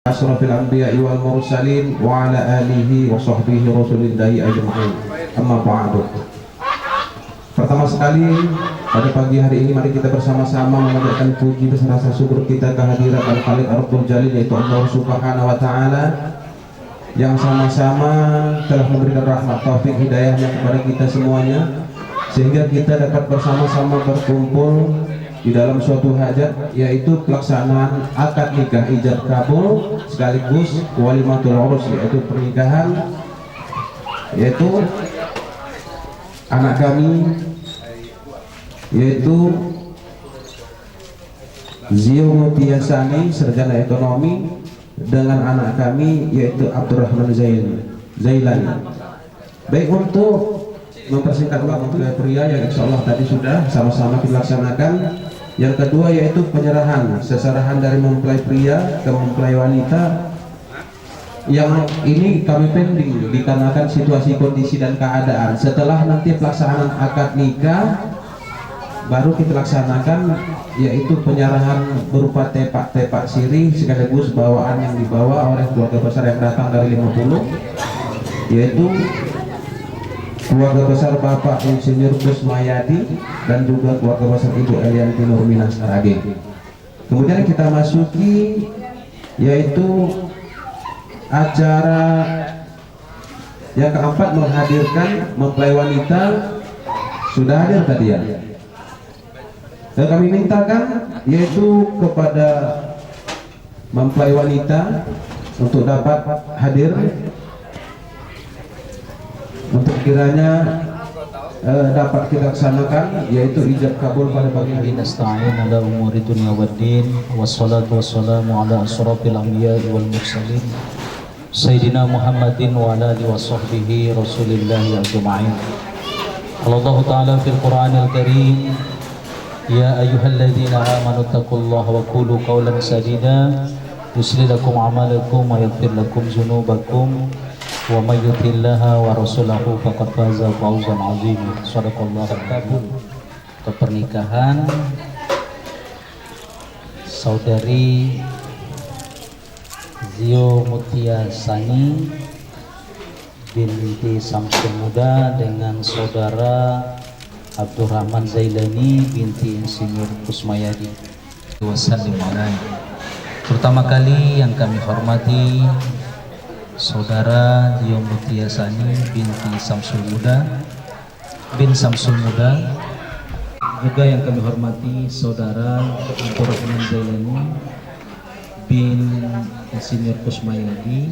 asrafil anbiya'i wal mursalin wa ala alihi wa sahbihi rasulillahi ajma'in. Amma ba'du. Pertama sekali pada pagi hari ini mari kita bersama-sama memanjatkan puji dan rasa syukur kita kehadirat Al-Khaliq Ar-Rabbul Jalil, yaitu Allah Subhanahu wa taala, yang sama-sama telah memberikan rahmat taufik hidayahnya kepada kita semuanya, sehingga kita dapat bersama-sama berkumpul di dalam suatu hajat, yaitu pelaksanaan akad nikah ijab kabul sekaligus walimatul urus, yaitu pernikahan, yaitu anak kami, yaitu Zio Mutiasani, sarjana ekonomi, dengan anak kami yaitu Abdurrahman Zailani. Baik, untuk mempersingkat waktu untuk pria yang insya Allah tadi sudah sama-sama dilaksanakan. Yang kedua yaitu penyerahan seserahan dari mempelai pria ke mempelai wanita, yang ini kami pending dikarenakan situasi, kondisi dan keadaan. Setelah nanti pelaksanaan akad nikah baru kita laksanakan, yaitu penyerahan berupa tepak-tepak sirih sekaligus bawaan yang dibawa oleh keluarga besar yang datang dari 50, yaitu keluarga besar Bapak Insinyur Kusmayadi dan juga keluarga besar Ibu Elianti Nurminas Saraghe. Kemudian kita masuki yaitu acara yang keempat, menghadirkan mempelai wanita. Sudah hadir tadi ya. Dan kami mintakan yaitu kepada mempelai wanita untuk dapat hadir, untuk kiranya dapat kita laksanakan yaitu ijab kabul pada pagi hari ini. Nasta'in ala umuri dunya waddin, wassalatu wassalamu ala asrafil anbiya'i wal mursalin Sayyidina Muhammadin wa ala alihi wa sahbihi rasulillahi ajma'in. Allah Ta'ala fil Qur'anil Karim, ya ayyuhalladzina amanu taqullaha wa qulu qawlan sadida yuslih lakum a'malakum wa yaghfir lakum dzunubakum wa may yuti'illaha wa rasulahu faqad faza fawzan 'azima. Shadaqallahu al-kabir. Pernikahan saudari Zio Mutiasani binti Samsul Muda dengan saudara Abdurrahman Zailani binti Insinyur Kusmayadi. Wassalam alaikum. Pertama kali yang kami hormati saudara Zio Mutiasani binti Samsul Muda bin Samsul Muda, juga yang kami hormati saudara Abdurrahman Zailani bin Insinyur Kusmayadi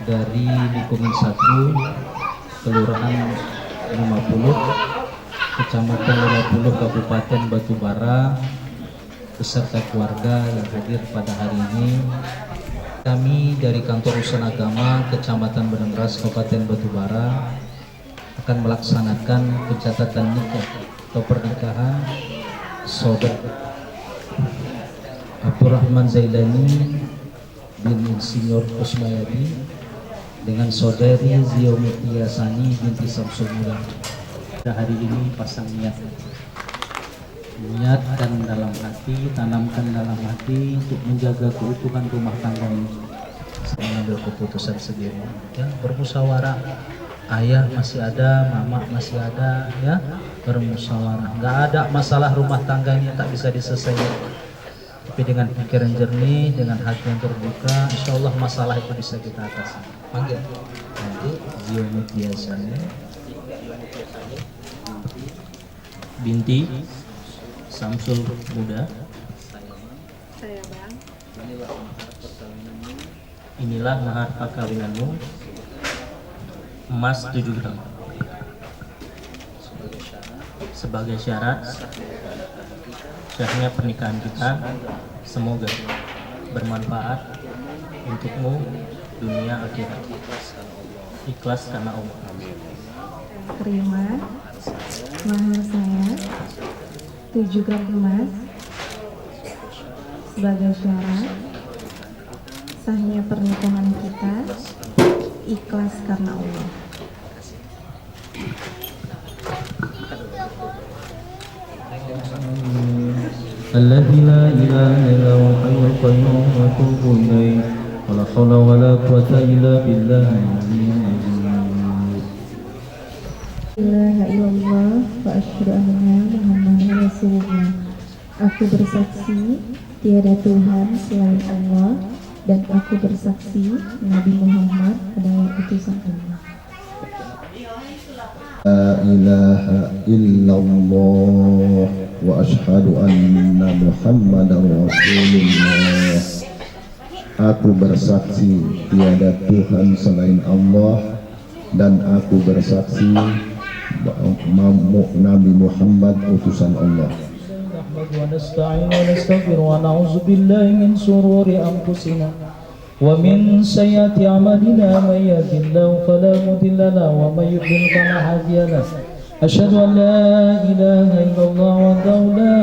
dari lingkungan 1 Kelurahan 50 Kecamatan 50 Kabupaten Batubara, beserta keluarga yang hadir pada hari ini. Kami dari Kantor Urusan Agama Kecamatan Benengras Kabupaten Batubara akan melaksanakan pencatatan nikah atau pernikahan saudara Abdurrahman Zailani bin Insinyur Kusmayadi dengan saudari Zio Mutiasani binti Samsul Muda. Pada hari ini pasang niatkan dalam hati, tanamkan dalam hati untuk menjaga keutuhan rumah tangga ini. Mengambil keputusan sendiri, ya, bermusyawarah. Ayah masih ada, mama masih ada, ya, bermusyawarah. Nggak ada masalah rumah tangga ini tak bisa diselesaikan. Tapi dengan pikiran jernih, dengan hati yang terbuka, insya Allah masalah itu bisa kita atasi. Panggil nanti Zio Mutiasani binti Samsul Muda. Saya bang. Inilah mahar perkawinanmu, emas 7 gram. Sebagai syarat sahnya pernikahan kita, semoga bermanfaat untukmu dunia akhirat. Ikhlas karena Allah. Terima mahar saya 7 gram emas sebagai syarat sahnya pernikahan kita, ikhlas karena Allah. الذي لا إله إلا هو الحي القيوم وأتوب إليه ولا حول ولا قوة إلا بالله العلي العظيم. La ilaha illallah wa asyhadu anna Muhammadan Rasulullah. Aku bersaksi tiada Tuhan selain Allah, dan aku bersaksi Nabi Muhammad adalah utusan Allah. La ilaha illallah wa asyhadu anna Muhammadan Rasulullah. Aku bersaksi tiada Tuhan selain Allah, dan aku bersaksi Nabi Muhammad utusan Allah. ونستعين ونستغفر ونعوذ بالله من شرور أنفسنا ومن سيئات أعمالنا من يهد الله فلا مضل له ومن يضلل فلا هادي له أشهد أن لا إله إلا الله وحده لا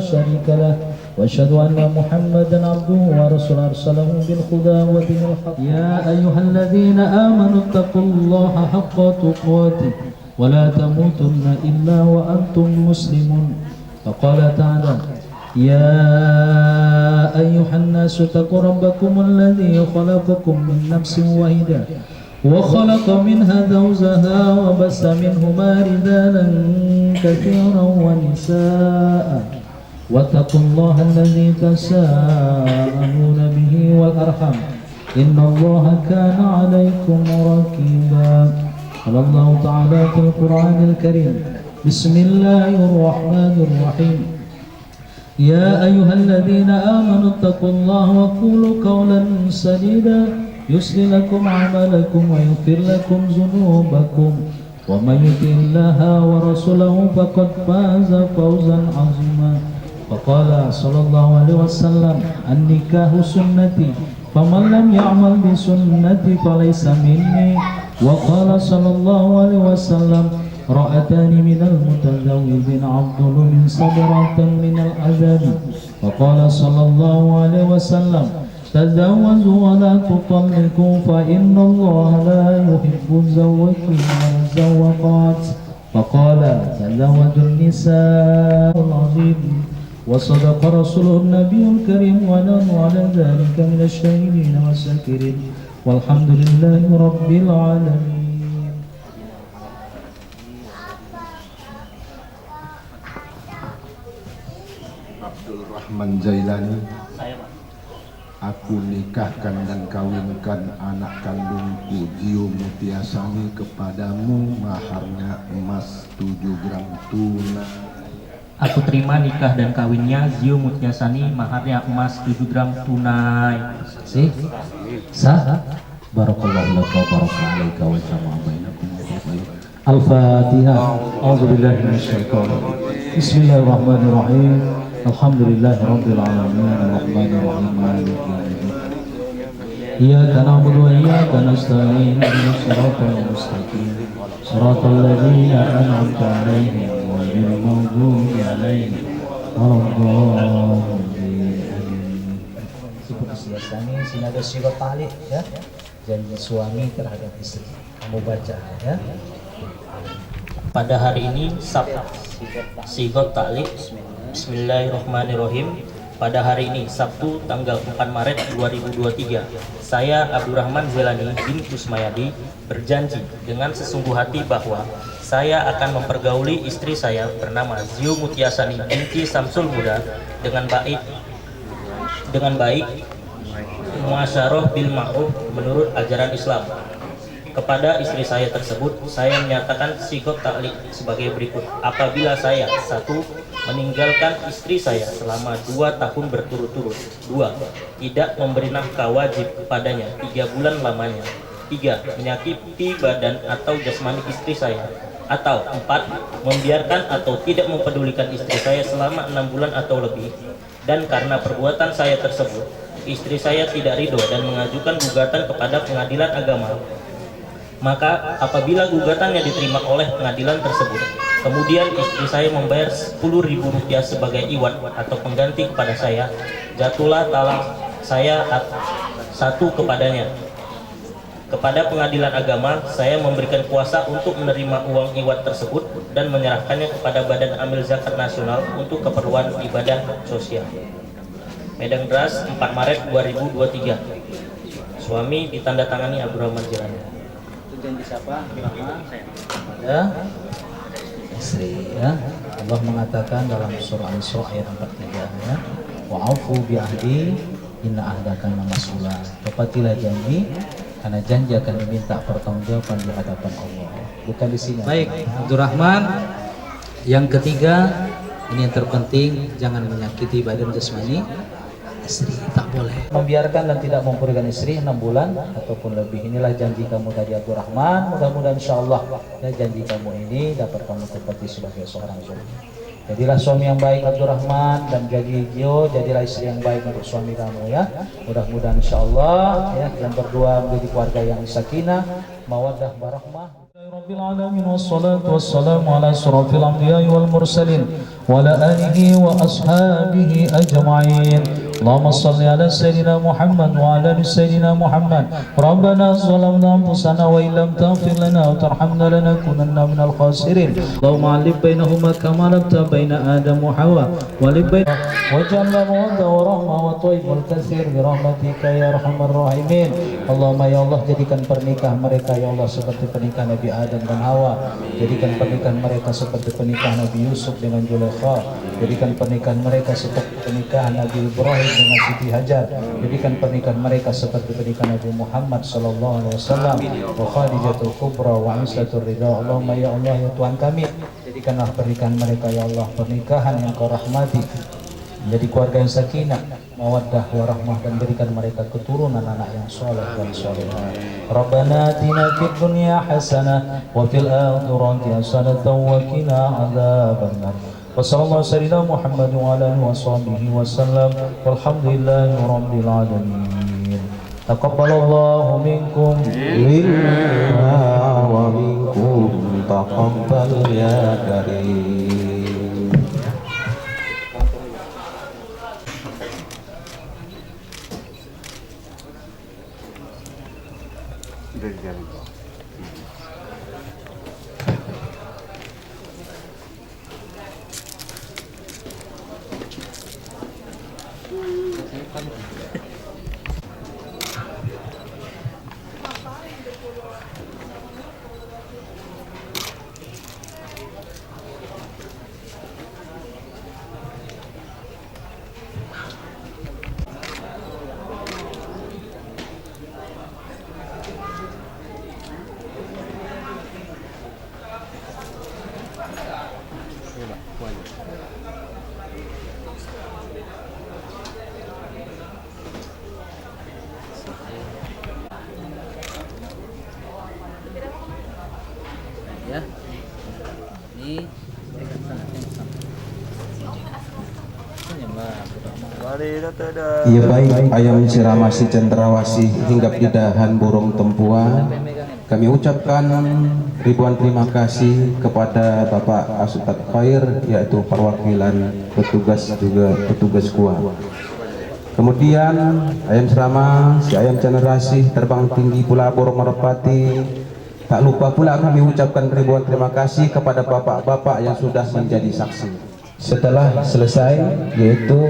شريك له وأشهد أن محمدا عبده ورسوله أرسله بالهدى ودين الحق يا أيها الذين آمنوا اتقوا الله حق تقاته ولا تموتن إلا وأنتم مسلمون. فقال تعالى يا أيها الناس اتقوا ربكم الذي خلقكم من نفس واحدة وخلق منها زوجها وبث منهما رجالا كثيرا ونساء واتقوا الله الذي تساءلون به والأرحام إن الله كان عليكم رقيبا. قال الله تعالى في القرآن الكريم بسم الله الرحمن الرحيم يا أيها الذين آمنوا اتقوا الله وقولوا قولا سديدا يصلح لكم أعمالكم ويغفر لكم ذنوبكم ومن يطع الله ورسوله فقد فاز فوزا عظيما. فقال صلى الله عليه وسلم النكاح سنتي فمن لم يعمل بسنتي فليس مني. وقال صلى الله عليه وسلم رأتان من المتزوجين أفضل من صبرة من العذاب. وقال صلى الله عليه وسلم تزوجوا ولا تطلقوا فإن الله لا يحب الزواجين والزواجات. وقال تزوجوا النساء العظيم. وصدق رسول النبي الكريم ونحن على ذلك من الشاهدين والشاكرين والحمد لله رب العالمين. Abdul Rahman Zailani, aku nikahkan dan kawinkan anak kandungku Zio Mutiasani kepadamu, maharnya emas 7 gram tunai. Aku terima nikah dan kawinnya Zio Mutiasani, maharnya emas 7 gram tunai. Sih? Sah? Barakallahu laka wa baraka alaika wa jama'a bainakum. Al-Fatihah. A'udzubillahi minasyaitonir rajim. Bismillahirrahmanirrahim. Alhamdulillahirabbil alamin. Arrahmanir rahim. Maliki yaumiddin. Iyyaka na'budu wa iyyaka nasta'in. Ihdinas siratal mustaqim. Siratal ladzina an'amta 'alaihim ghairil maghdubi 'alaihim waladdallin. Ini sini ada syirat tali ya, janji suami terhadap istri. Kamu baca ya. Pada hari ini Sigot Ta'liq. Bismillahirrahmanirrahim. Pada hari ini Sabtu tanggal 4 Maret 2023, saya Abdurrahman Zailani bin Kusmayadi berjanji dengan sesungguh hati bahwa saya akan mempergauli istri saya bernama Zio Mutiasani binti Samsul Huda dengan baik muasyarah bil ma'ruf menurut ajaran Islam. Kepada istri saya tersebut, saya menyatakan sigot ta'liq sebagai berikut. Apabila saya 1. Meninggalkan istri saya selama 2 tahun berturut-turut. 2. Tidak memberi nafkah wajib kepadanya 3 bulan lamanya. 3. Menyakiti badan atau jasmani istri saya. Atau 4. Membiarkan atau tidak mempedulikan istri saya selama 6 bulan atau lebih. Dan karena perbuatan saya tersebut, istri saya tidak ridho dan mengajukan gugatan kepada pengadilan agama. Maka apabila gugatannya diterima oleh pengadilan tersebut, kemudian istri saya membayar Rp10.000 sebagai iwat atau pengganti kepada saya, jatuhlah talak saya 1 kepadanya. Kepada Pengadilan Agama, saya memberikan kuasa untuk menerima uang iwat tersebut dan menyerahkannya kepada Badan Amil Zakat Nasional untuk keperluan ibadah sosial. Medan Dras, 4 Maret 2023. Suami ditandatangani Abdurrahman Jailani. Itu janji siapa? Ada istri ya. Allah mengatakan dalam surah Al-Isra ayat 43 ya. Wa'afu bi'ahdi inna ahda kana mas'ula. Tepatilah janji karena janji akan diminta pertanggungjawaban di hadapan Allah. Bukan di sini. Baik, Abdurrahman. Yang ketiga, ini yang terpenting, jangan menyakiti badan jasmani istri, tak boleh. Membiarkan dan tidak memperhatikan istri 6 bulan ataupun lebih. Inilah janji kamu tadi Abdurrahman. Mudah-mudahan insyaallah ya, janji kamu ini dapat kamu tepati sebagai seorang suami. Jadilah suami yang baik Abdurrahman, dan jadilah istri yang baik untuk suami kamu ya. Mudah-mudahan insyaallah ya kalian berdua menjadi keluarga yang sakinah, mawaddah, warahmah. Rabbil alamin wassalatu wassalamu ala asrofil anbiya'i wal mursalin wa ala alihi wa ashabihi ajma'in. Allahumma salli ala sayyidina Muhammad wa ala ali sayyidina Muhammad. Rabbana zalamna anfusana wa illam taghfir lana wa tarhamna lanakunanna minal khasirin. Allahumma alif bainahuma kama alafta baina Adam wa Hawa wa alif waj'alna mawaddah wa rahmah wa thayyibul katsir bi rahmatika ya arhamar rahimin. Allahumma ya Allah, jadikan pernikahan mereka ya Allah seperti pernikahan Nabi Adam dan Hawa. Jadikan pernikahan mereka seperti pernikahan Nabi Yusuf dengan Zulaikha. Jadikan pernikahan mereka seperti pernikahan Nabi Ibrahim dengan Siti Hajar. Jadikan pernikahan mereka seperti pernikahan Nabi Muhammad sallallahu alaihi wasallam wa Khadijatul Kubra wa Aisyah Ridha. Allahumma ya Allah ya Tuhan kami, jadikanlah pernikahan mereka ya Allah pernikahan yang Kau rahmati, menjadi keluarga yang sakinah, mawaddah, warahmah, dan berikan mereka keturunan anak yang soleh dan solehah. Rabbana atina fid dunya hasanah wa fil akhirati hasanah wa qina adzabannar. Wassallallahu sayyidina Muhammad wa ala alihi washabihi wasallam. Walhamdulillahi rabbil alamin. Taqabbalallahu minkum minna wa minkum taqabbal ya karim. ya. Ini Iya baik, ayam siramasi cendrawasih hinggap di dahan burung tempua. Kami ucapkan ribuan terima kasih kepada Bapak Asutad Khair, yaitu perwakilan petugas juga petugas KUA. Kemudian ayam serama, si ayam cendrawasih terbang tinggi pula burung merpati. Tak lupa pula kami ucapkan ribuan terima kasih kepada bapak-bapak yang sudah menjadi saksi. Setelah selesai, yaitu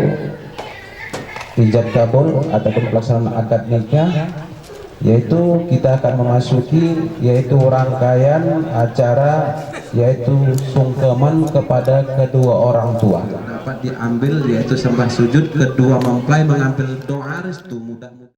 ijab kabul ataupun pelaksanaan akad nikah, yaitu kita akan memasuki yaitu rangkaian acara yaitu sungkeman kepada kedua orang tua. Dapat diambil yaitu sembah sujud, kedua mempelai mengambil doa restu mudah-mudahan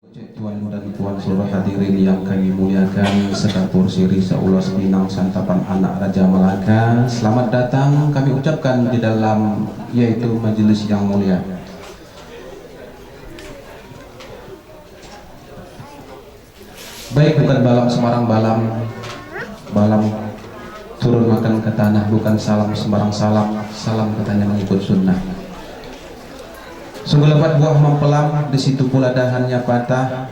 Tuan dan Puan seluruh hadirin yang kami muliakan, sedapur siri seulas Pinang santapan anak Raja Melaka, selamat datang kami ucapkan di dalam yaitu majelis yang mulia. Baik, bukan balam sembarang balam, balam turun makan ke tanah, bukan salam sembarang salam, salam katanya mengikut sunnah. Sungguh lebat buah mempelam, di situ pula dahannya patah.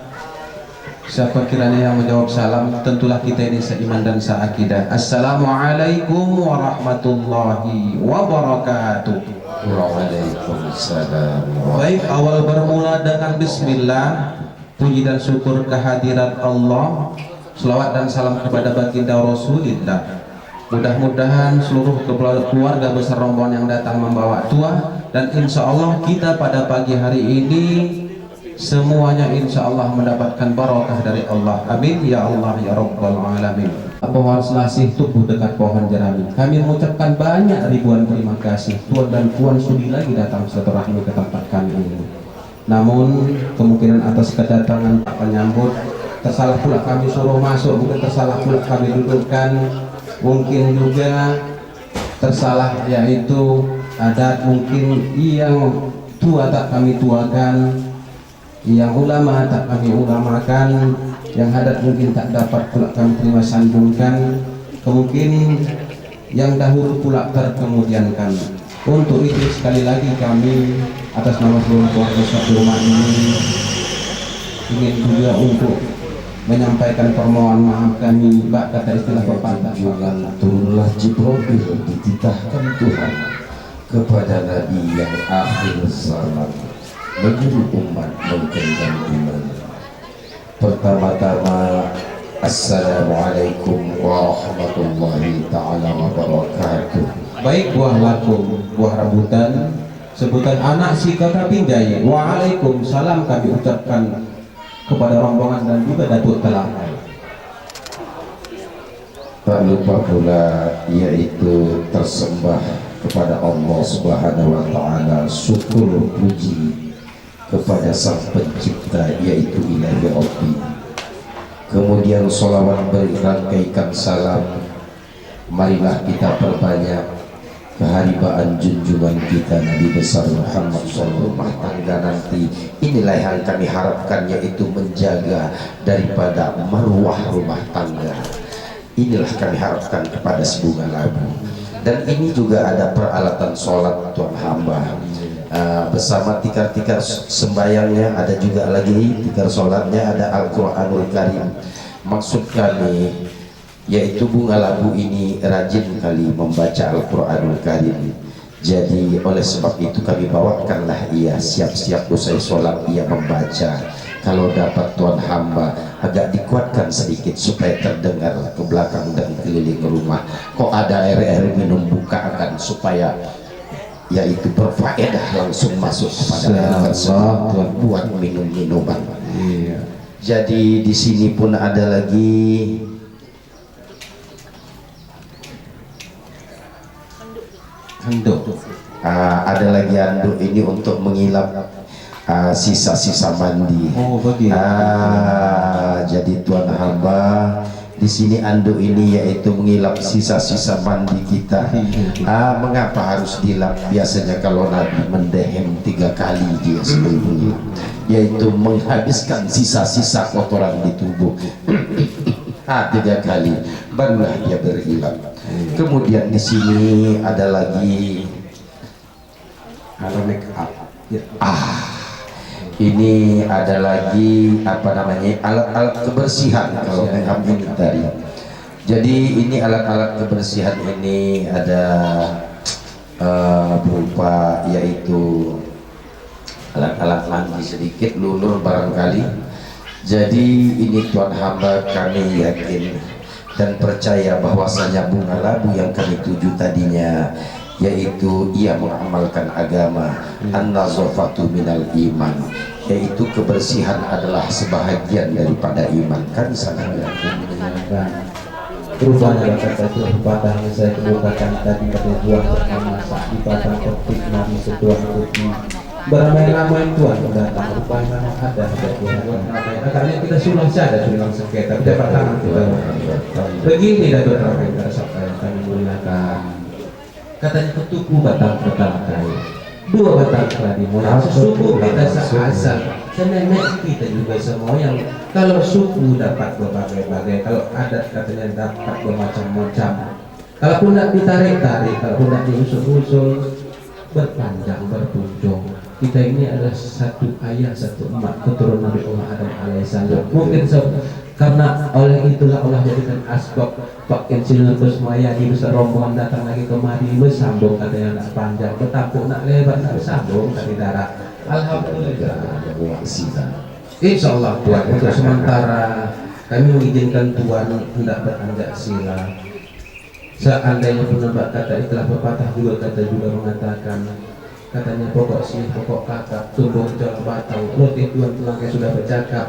Siapa kiranya yang menjawab salam, tentulah kita ini seiman dan seakidah. Assalamualaikum warahmatullahi wabarakatuh. Waalaikumsalam. Baik, awal bermula dengan bismillah, puji dan syukur kehadirat Allah, selawat dan salam kepada baginda Rasulullah. Mudah-mudahan seluruh keluarga besar rombongan yang datang membawa tua, dan insya Allah kita pada pagi hari ini semuanya insya Allah mendapatkan barokah dari Allah. Amin ya Allah ya Rabbal Alamin. Pohon selasih tubuh dekat pohon jerami. Kami mengucapkan banyak ribuan terima kasih. Tuan dan Puan sudi lagi datang silaturahmi ke tempat kami ini. Namun kemungkinan atas kedatangan Pak penyambut tersalah pula kami suruh masuk, mungkin tersalah pula kami dudukkan, mungkin juga tersalah yaitu adat mungkin yang tua tak kami tuakan, yang ulama tak kami ulamakan, yang adat mungkin tak dapat pula kami terima sanjungkan, kemungkinan yang dahulu pula terkemudiankan. Untuk itu sekali lagi kami atas nama seluruh keluarga di rumah ini ingin juga untuk menyampaikan permohonan maaf kami, bak kata istilah pepatah, Turunlah Jibril dititahkan Tuhan kepada Nabi yang akhir zaman, menyuruh umat menggenggam iman. Pertama-tama, Assalamualaikum warahmatullahi ta'ala wabarakatuh. Baik, buah lakum, buah rambutan, sebutan anak si kakak pinjai. Waalaikumsalam kami ucapkan kepada rombongan dan juga Datuk Telakai. Tak lupa pula yaitu tersembah kepada Allah Subhanahu wa taala, syukur puji kepada Sang Pencipta yaitu Ilahi Rabbi. Kemudian sholawat berangkaikan salam, marilah kita perbanyak keharibaan junjungan kita Nabi besar Muhammad SAW. Rumah tangga nanti inilah yang kami harapkan, yaitu menjaga daripada marwah rumah tangga. Inilah kami harapkan kepada sebunga labu. Dan ini juga ada peralatan sholat tuan hamba, bersama tikar-tikar sembayangnya, ada juga lagi tikar sholatnya, ada Al-Quranul Karim. Maksud kami yaitu bunga labu ini rajin kali membaca Al-Quranul Karim. Jadi oleh sebab itu kami bawakanlah ia siap-siap usai sholat ia membaca. Kalau dapat tuan hamba agak dikuatkan sedikit supaya terdengar ke belakang dan keliling rumah. Kok ada air minum bukaan supaya yaitu berfaedah langsung masuk kepada air tersebut buat minum-minuman. Iya. Jadi di sini pun ada lagi Handuk. Ada lagi anduk ini untuk mengilap sisa-sisa mandi. Oh, begitu. Jadi tuan hamba di sini anduk ini yaitu mengilap sisa-sisa mandi kita. Mengapa harus dilap? Biasanya kalau Nabi mendehem 3 kali dia sebelumnya, yaitu menghabiskan sisa-sisa kotoran di tubuh. 3 kali barulah dia berhilap. Kemudian di sini ada lagi make up. Ya. Ini ada lagi apa namanya, alat-alat kebersihan kalau make ini tadi. Jadi ini alat-alat kebersihan ini ada berupa yaitu alat-alat mandi sedikit, lulur barangkali. Jadi ini tuan hamba kami yakin dan percaya bahwasanya bunga labu yang kami tuju tadinya yaitu ia mengamalkan agama, an-nazafatu minal iman, yaitu kebersihan adalah sebahagian daripada iman. Kami sangat yakin. Rupanya kata itu pepatah yang saya kemukakan tadi, pada buah pertama saat di batang petik mari sebuah kopi beramai-ramai tuan datang rupanya ada katanya kita sudah ada sudah sengketa dapat tangan kita begini Datuk Rakyat Sabta yang kami muliakan katanya ketuku batang kai dua batang keladi mulai suku kita seasal senenek kita juga semua yang kalau suku dapat berbagai-bagai kalau adat katanya dapat bermacam-macam kalaupun tidak ditarik-tarik kalaupun tidak diusul-usul berpanjang berpunjung kita ini adalah satu ayah satu umat keturunan Nabi Allah Adam alaihissalam mungkin karena oleh itulah Allah jadikan asbab Pak Kensil Kusmayadi besar rombongan datang lagi kemari bersambung kata yang nak panjang bertampuk nak lebar nak bersambung dari darat alhamdulillah insyaallah Tuhan untuk sementara kami mengizinkan Tuhan hendak beranjak sila seandainya penebak kata itulah pepatah juga kata juga mengatakan katanya pokok sih pokok kakak tumbuh jalan batang roti tuan pelanggai sudah bercakap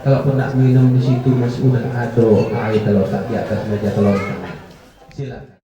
kalau pernah minum di situ mas udah ado air kalau tak di atas meja telur silakan.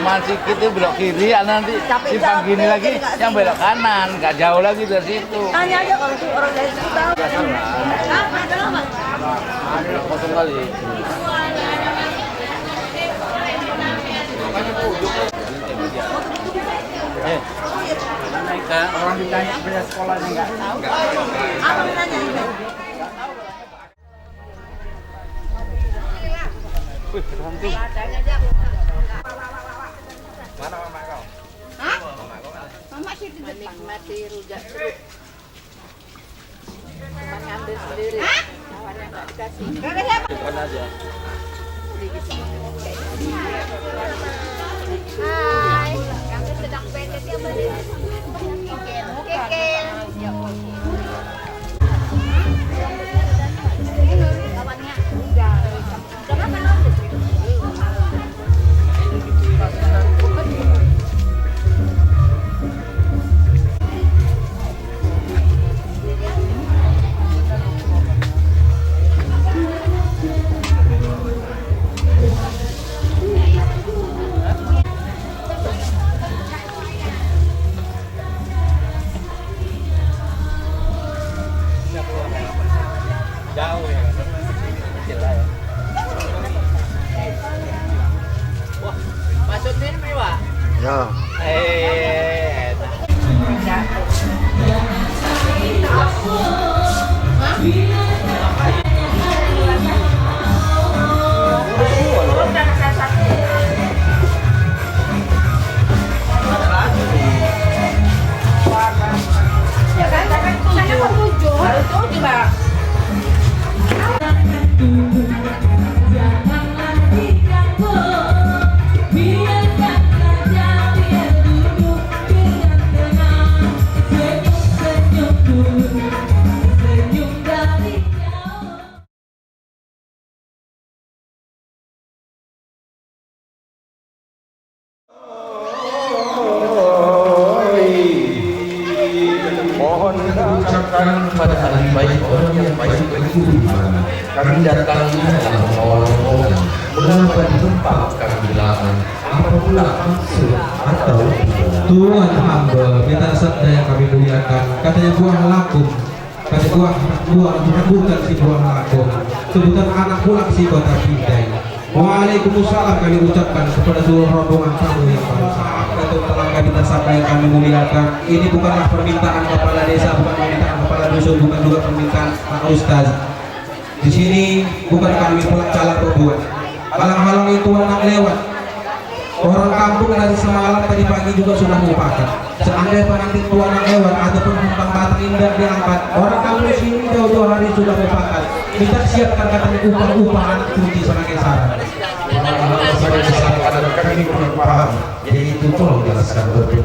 Masih kita belok kiri, nanti simpang gini lagi yang belok kanan, nggak jauh lagi dari situ. Tanya aja kalau orang dari situ tahu. Ada lama. Ada kosong kali. Orang ditanya beda sekolahnya nggak tahu. Apa ditanya itu? Wih, berhenti. Mana mama kau? Hah? Mama sih di depan. Menikmati rujak jeruk. Cuma ngambil sendiri. Tawarnya nggak dikasih. Bukan aja. Hai, kami sedang PDT apa nih? Keken. Kawannya udah makan dong. Jauh ya kan? Kecil lah ya. Wah, masuk sini Pak? Ya. Mohon ucapkan pada hari baik orang yang baik bagi iman. Kami datang dalam awal rombongan, mengapa ditempat kami bilangan, apabila maksud atau Tuhan hamba, kita sabda yang kami muliakan, katanya buah lakum, kata buah bukan si buah lakum, sebutan anak pulang si kota pindai. Waalaikumsalam kami ucapkan kepada seluruh rombongan tamu yang berbahagia. Kata telah kami sabda yang kami muliakan, ini bukanlah permintaan kepala desa, bukan permintaan kepala dusun, bukan juga permintaan Pak Ustaz. Di sini bukan kami calak berbuat. Halang-halang itu anak lewat. Orang kampung dari semalam tadi pagi juga sudah mufakat. Seandainya pengantin tua anak lewat ataupun tentang batang indah diangkat, orang kampung sini jauh-jauh hari sudah mufakat. Kita siapkan katanya upah anak kunci sebagai syarat. kami kurang paham, jadi itu tolong jelaskan betul.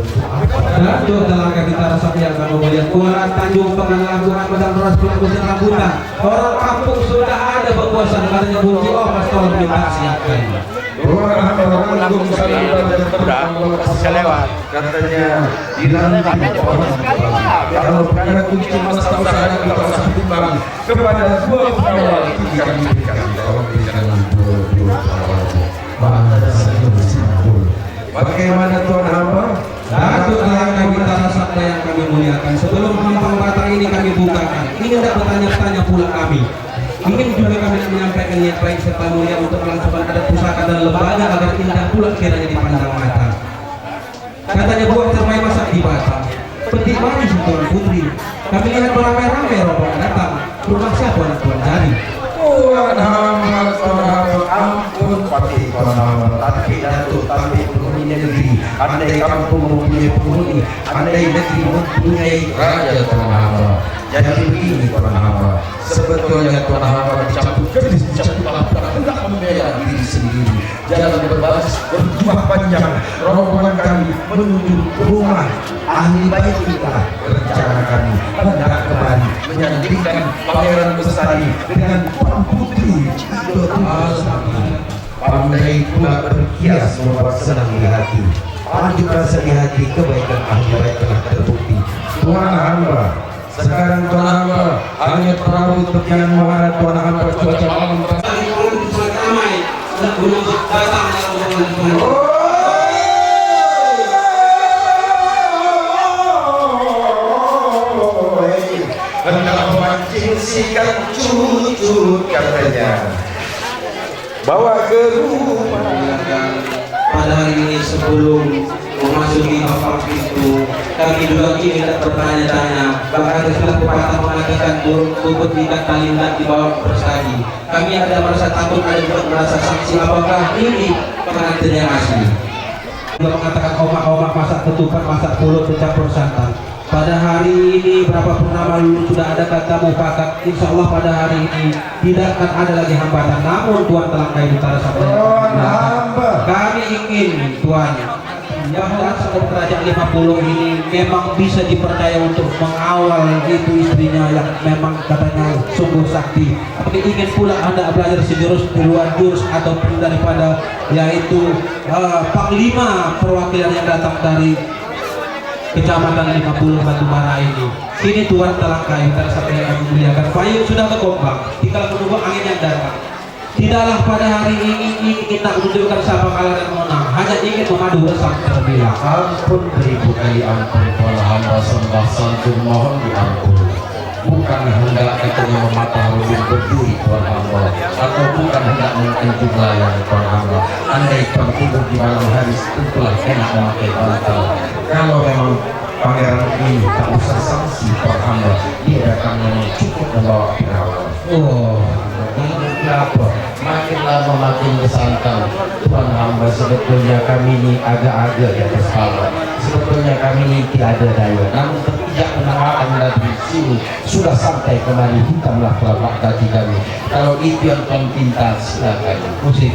Datuk tenaga kita rasa yang kamu melihat Kuala Tanjung Penanggulangan Medan Ras Pelabuhan dan Rambutan. Orang kampung sudah ada berpuasa katanya kunci mas tolong minta siapkan. Orang bisa lewat, katanya dilantik kalau karena kunci mas tahu saya kita usah timbang kepada dua pengawal kami berikan tolong berikan dua pada saya bersimpul. Bagaimana Tuhan hamba? Datuk tenaga kita rasa yang kami muliakan. Sebelum Pampang Batang ini kami bukakan, ini tidak bertanya-tanya pula kami. Ingin juga kami menyampaikan niat baik serta mulia untuk melangsungkan adat pusaka dan lembaga agar indah pula kiranya dipandang mata. Katanya buah termai masak di Batam, petik manis Tuan Putri. Kami lihat beramai-ramai rombongan datang. Rumah siapa anak Tuan Jari? Tuhan hamba, ampun pati Tuhan hamba, tapi datuk, tapi penghuni negeri. Andai kampung mempunyai penghuni, andai negeri mempunyai raja Tuhan hamba. Jadi begini Tuhan hamba, sebetulnya Tuhan hamba dicampur gadis, dicampur lapar, hendak membela diri sendiri. jalan berbaris berjubah panjang rombongan kami menuju rumah ahli baik kita. Rencana kami hendak kembali menyanyikan Pangeran Bestari dengan Puan Putri pandai pula berkias membuat senang di hati, anjuk rasa di hati, kebaikan ahli baik telah terbukti. Tuhan hamba, sekarang Tuhan hamba hanya perahu tepian muara Tuhan hamba cuaca malam hendak memancing sikat cucu katanya bawa ke rumah. Pada hari ini sebelum memasuki papan pintu, kami juga ingin bertanya-tanya. Bahkan setelah pepatah mengatakan burung kubut ikat talindat di bawah persagi. Kami ada merasa takut, ada juga merasa saksi. Apakah ini pengantin yang asli? Juga mengatakan omak-omak masak ketupat, masak pulut bercampur santan. Pada hari ini berapa purnama dulu sudah ada kata mufakat. Insya Allah pada hari ini tidak akan ada lagi hambatan. Namun Tuhan telah kayu utara sampai kami ingin Tuhan bahwa sebelum kerajaan 50 ini memang bisa dipercaya untuk mengawal itu istrinya yang memang katanya sungguh sakti. Tapi ingin pula Anda belajar sejurus di luar jurus ataupun daripada yaitu Panglima perwakilan yang datang dari Kecamatan 50 Batubara ini. Kini Tuhan telah kayu sampai yang memuliakan. Payung sudah bergombang, tinggal menunggu angin yang datang. Tidaklah pada hari ini kita menunjukkan siapa kalah dan menang, hanya ingin memadu bersama terbilang. Ampun beribu kali ampun, Tuhan hamba sembah santun mohon diampun. Bukan hendak katanya mematah rubin berduri Tuhan hamba, atau bukan hendak mengenjung layang Tuhan hamba. Andai Tuhan tidur di malam hari tentulah enak memakai bantal. Kalau memang pangeran ini tak usah sanksi Tuhan hamba, dia akan cukup membawa pengawal. Oh, kenapa? Makin lama makin bersantang Tuhan hamba. Sebetulnya kami ini agak-agak ya bersalah. Sebetulnya kami ini tidak ada daya. Namun tidak menawarkan dari sini sudah sampai kemari, hitamlah telapak kaki kami. Kalau itu yang Tuhan pinta, silakan musik.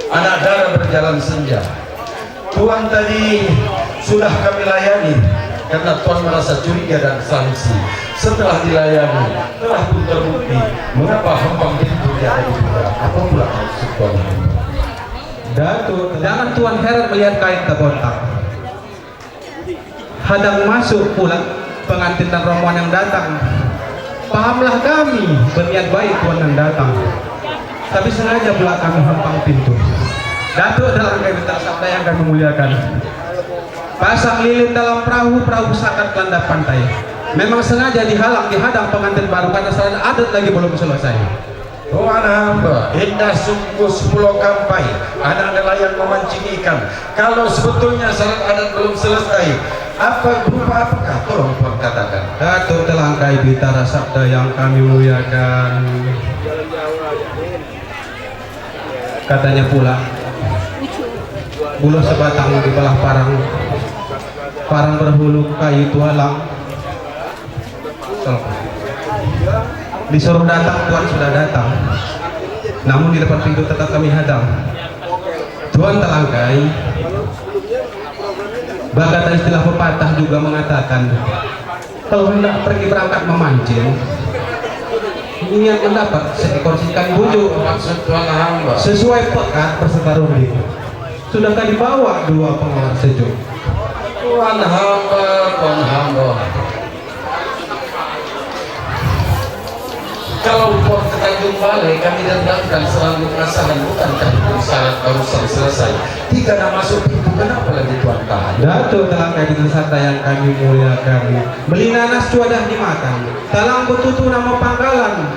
Anak darah berjalan senja. Tuhan tadi sudah kami layani karena Tuhan merasa curiga dan sanksi. Setelah dilayani telah pun terbukti mengapa hempang pintu tidak ada juga. Apa pula maksud Tuhan? Datuk, jangan Tuhan heran melihat kain terbontak. Hadang masuk pula pengantin dan rombongan yang datang. Pahamlah kami berniat baik Tuhan yang datang, tapi sengaja pula kami hempang pintu. Datuk dalam kaitan sabda yang kami muliakan. Pasang lilin dalam perahu, perahu sangat landas pantai. Memang sengaja dihadang pengantin baru karena salat adat lagi belum selesai. Tuhan hamba, indah sungguh 10 kampai anak nelayan memancing ikan. Kalau sebetulnya salat adat belum selesai, apakah? Tolong Tuhan katakan. Datuk Telangkai Bitara Sabda yang kami muliakan, katanya pula buluh sebatang dibelah parang berhulu kayu tualang. Disuruh datang, Tuhan sudah datang, namun di depan pintu tetap kami hadang. Tuhan Telangkai, bahkan istilah pepatah juga mengatakan, kalau hendak pergi berangkat memancing, ingin mendapat seekor ikan bujuk. Maksud Tuhan hamba, Sesuai pekat berserta runding, sudahkah dibawa 2 pengawal sejuk? Tuhan hamba. Kalau buat ke Tanjung Balai kami datangkan selalu masalah, bukankah itu syarat barusan selesai? 3 nama masuk pintu, kenapa lagi Tuhan tahan? Datuk Telangkai Bitara Sabda yang kami muliakan, beli nanas cuadah dimakan, talang betutu nama pangkalan,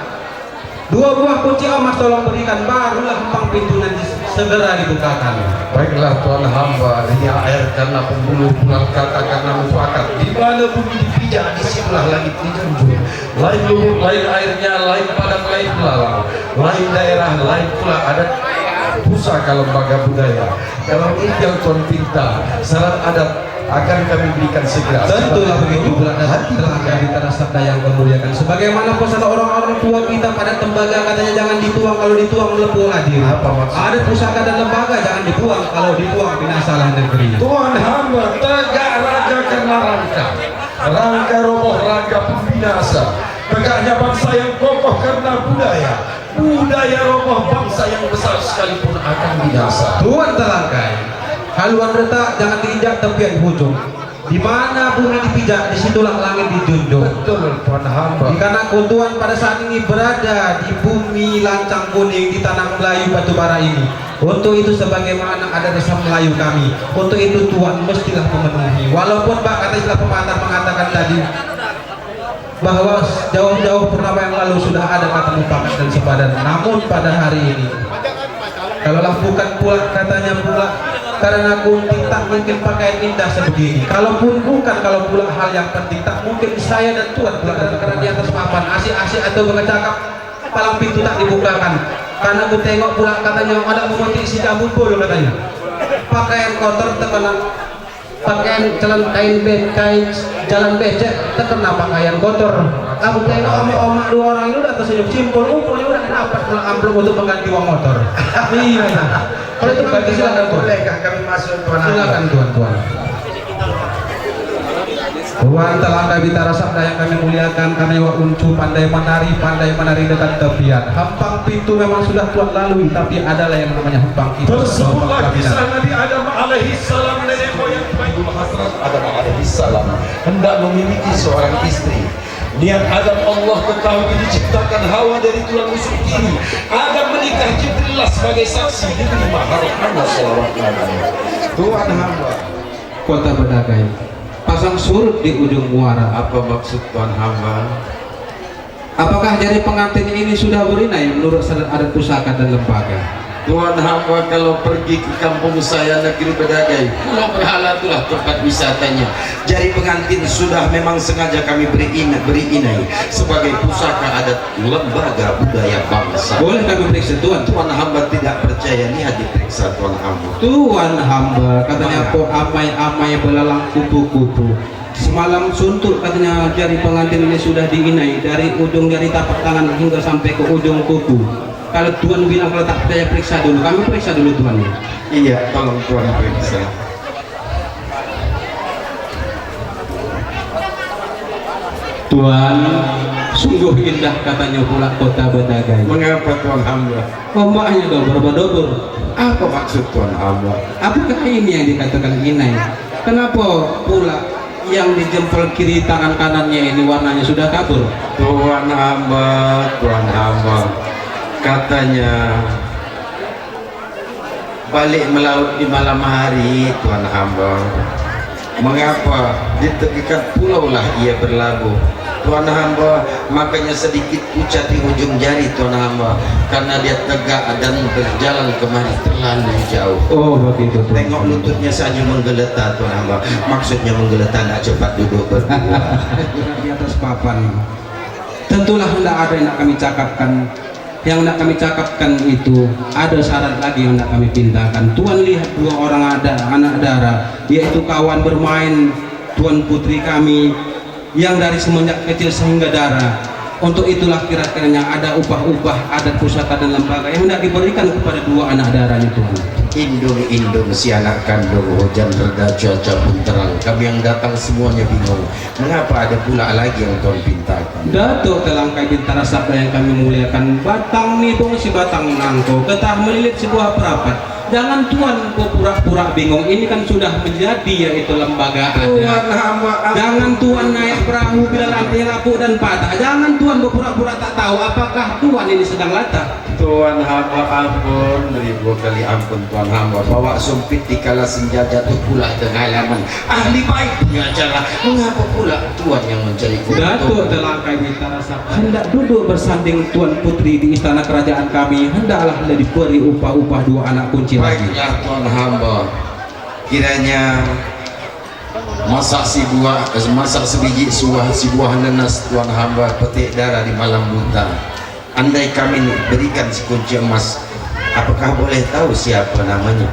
2 buah kunci emas tolong berikan, barulah empang pintu nanti segera dibukakan. Baiklah Tuhan hamba, ria air karena pembuluh, pulang kata karena mufakat. Di mana bumi dipijak, disitulah langit dijunjung. Lain luhur, lain airnya, lain padang, lain belalang, lain daerah, lain pula adat pusaka lembaga budaya. Kalau ini yang Tuhan pinta, syarat adat akan kami berikan segera. Tentulah begitu pula Datuk Telangkai Bitara Sabda yang kemuliakan. Sebagaimana pesan orang-orang tua kita pada tembaga, katanya jangan dituang, kalau dituang melepuh hadir. Apa maksud? Ada pusaka dan lembaga jangan dibuang, kalau dibuang binasalah negeri. Tuhan hamba, tegak raja karena rangka roboh raga pembinasa. Tegaknya bangsa yang kokoh karena budaya roboh bangsa yang besar sekalipun akan binasa. Tuhan Telangkai, haluan retak jangan diinjak tepian hujung. Di mana bumi dipijak, disitulah langit dijunjung. Betul Tuhan hamba. Dikarenakan Tuhan pada saat ini berada di bumi lancang kuning, di tanah Melayu batubara ini. Untuk itu sebagaimana ada desa Melayu kami, untuk itu Tuhan mestilah memenuhi. Walaupun kata istilah pepatah mengatakan tadi bahwa jauh-jauh purnama yang lalu sudah ada kata mufakat dan sepadan, namun pada hari ini kalaulah bukan pula katanya pula karena kunting tak mungkin pakaian indah sebegini. Kalaupun bukan, kalau pula hal yang penting tak mungkin saya dan Tuhan pula karena di atas papan asik-asik atau bercakap palang pintu tak dibukakan. Karena aku tengok pula katanya ada memetik si kabupul katanya. Pakaian kotor terkena, pakaian kain jalan becek terkena pakaian kotor. Aku tengok omak-omak 2 orang itu udah tersenyum simpul, rupanya udah dapat pulang amplop untuk mengganti uang motor. Iya. Kalau itu berarti silakan Tuhan. Bolehkah kami masuk Tuhan? Silakan Tuhan. Tuhan Telangkai Bitara Sabda yang kami muliakan, kami uncu pandai menari dekat tepian. Hempang pintu memang sudah Tuhan lalui, tapi adalah yang namanya hempang itu. Tersebutlah kisah Nabi Adam alaihi salam, nenek moyang Ibu Hasrat Adam alaihi salam hendak memiliki seorang istri. Niat Adam Allah ketahui diciptakan Hawa dari tulang rusuk kiri. Adam menikah Jibril sebagai saksi diberi mahar Muhammad sallallahu alaihi wasallam. Tuhan hamba, Kota Bedagai, pasang surut di ujung muara. apa maksud Tuhan hamba? Apakah jari pengantin ini sudah berinai menurut adat pusaka dan lembaga? Tuhan hamba, kalau pergi ke kampung saya negeri Bedagai, Pulau Berhala itulah tempat wisatanya. Jari pengantin sudah memang sengaja kami beri inai sebagai pusaka adat lembaga budaya bangsa. Boleh kami periksa Tuhan? Tuhan hamba tidak percaya, lihat diperiksa Tuhan hamba. Tuhan hamba, katanya po amai-amai belalang kupu-kupu. Semalam suntuk katanya jari pengantin ini sudah diinai dari ujung jari tapak tangan hingga sampai ke ujung kuku. Kalau Tuhan bilang kalau tak percaya periksa dulu, kami periksa dulu Tuhan. Iya, tolong Tuhan periksa. Tuhan, sungguh indah katanya pula kota Bedagai. Mengapa Tuhan hamba? Ombaknya dobor-dobor. Apa maksud Tuhan hamba? Apakah ini yang dikatakan inai? Kenapa pula yang di jempol kiri tangan kanannya ini warnanya sudah kabur? Tuhan hamba, katanya balik melaut di malam hari Tuhan hamba. Mengapa di tepikan pulau lah ia berlabuh, Tuan hamba? Makanya sedikit pucat di ujung jari, Tuan hamba, karena dia tegak dan berjalan kemari terlalu jauh. Oh begitu. Tengok lututnya saja menggeletar, Tuan hamba. Maksudnya menggeletar, nak cepat duduk berdua. Di atas papan. Tentulah hendak ada yang nak kami cakapkan. Yang nak kami cakapkan itu ada syarat lagi yang nak kami pintakan. Tuan lihat dua orang ada anak darah, yaitu kawan bermain Tuan putri kami yang dari semenjak kecil sehingga darah. Untuk itulah kira-kiranya ada upah-upah adat pusaka dan lembaga yang hendak diberikan kepada dua anak darahnya, Tuan. Indung si anak kandung, hujan reda cuaca pun terang. Kami yang datang semuanya bingung, mengapa ada pula lagi yang Tuan pintakan? Datuk Telangkai Bintara Sabda yang kami muliakan, batang nibung si batang nangko, ketah melilit sebuah perapat. Jangan Tuan pura-pura bingung, ini kan sudah menjadi yaitu lembaga adat. Jangan Tuan naik perahu bila nanti rapuh dan patah. Jangan Tuan berpura-pura tak tahu apakah Tuan ini sedang latah. Tuan hamba ampun, ribu kali ampun Tuan hamba. Bawa sumpit di kala senja jatuh pula pengalaman. Ahli baik punya cara. Mengapa pula Tuan yang mencari Datuk Telangkai Bintara Sabda hendak duduk bersanding Tuan putri di istana kerajaan kami. Hendaklah diberi upah-upah dua anak kunci lagi. Baiklah Tuan hamba, kiranya masak sebiji si buah nanas Tuan hamba petik darah di malam buta. Andai kami berikan si kunci emas, apakah boleh tahu siapa namanya?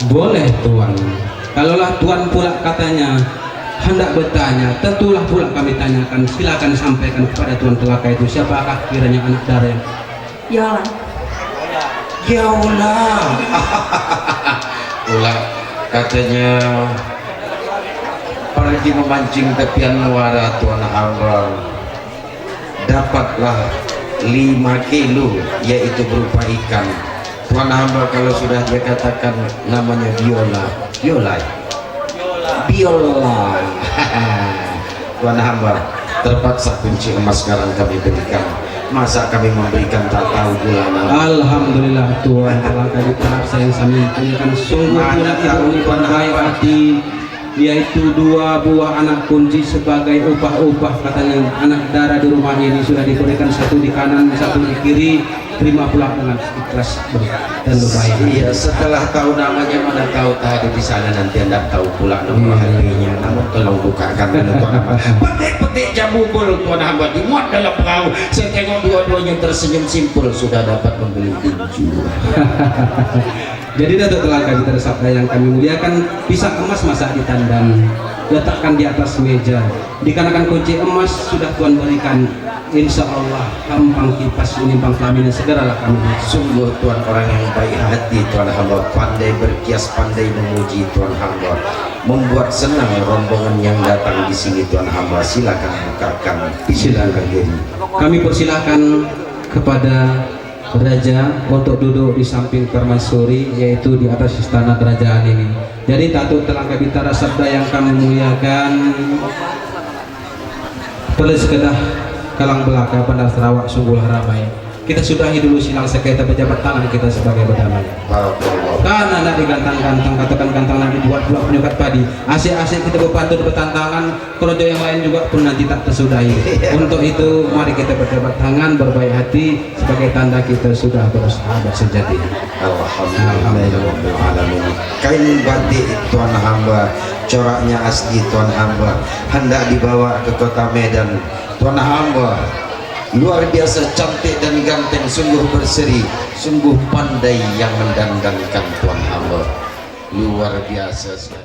Boleh Tuan. Kalaulah Tuan pula katanya hendak bertanya, tentulah pula kami tanyakan. Silakan sampaikan kepada Tuan Telaka itu siapakah kiranya anak darah yang Yola. Yola. Pula katanya pergi memancing tepian muara Tuan hamba, dapatlah 5 kilo yaitu berupa ikan. Tuan hamba kalau sudah dia katakan namanya Biola. Tuan hamba, terpaksa kunci emas sekarang kami berikan. Masa kami memberikan tak tahu pula nama. Alhamdulillah Tuan Telaka Bintara saya sampaikan sungguh pula ibu ini baik hati, yaitu 2 buah anak kunci sebagai upah-upah. Katanya anak darah di rumah ini sudah diberikan, satu di kanan satu di kiri. Terima pula dengan ikhlas dan berbaik. Iya, setelah tahu namanya mana tahu tadi di sana nanti Anda tahu pula nomor HP-nya. Namun tolong bukakan dulu Tuan hamba. Petik jambu bol Tuan hamba dimuat dalam perahu. Saya tengok dua-duanya tersenyum simpul sudah dapat membeli tinju. Jadi Datuk Telangkai Bintara Sabda yang kami muliakan, pisang emas masa ditandang, letakkan di atas meja. Dikarenakan kunci emas sudah Tuan berikan, insya Allah gampang kipas menimpang kelamin, segeralah kami. Sungguh Tuan orang yang baik hati Tuan hamba, pandai berkias, pandai memuji Tuan hamba, membuat senang rombongan yang datang di sini Tuan hamba. Silakan bukakan, silakan diri. Kami persilahkan kepada Raja untuk duduk di samping permaisuri, yaitu di atas istana kerajaan ini. Jadi Datuk Telangkai Bintara Sabda yang kami muliakan, Pelis Kedah Kalang Belaka Bandar Sarawak sungguhlah ramai. Kita sudahi dulu silang sengketa pejabat tangan kita sebagai berdamai. Karena nak digantang-gantang, katakan gantang nak dibuat pula penyukat padi. Asik-asik kita berpantun bertantangan, kerojo yang lain juga pun nanti tak tersudahi. Untuk itu mari kita berjabat tangan, berbaik hati sebagai tanda kita sudah bersahabat sejati. Alhamdulillah. Kain batik Tuan hamba, coraknya asli Tuan hamba, hendak dibawa ke kota Medan. Tuan hamba luar biasa cantik dan ganteng, sungguh berseri, sungguh pandai yang mendandangkan Tuan hamba, luar biasa sekali.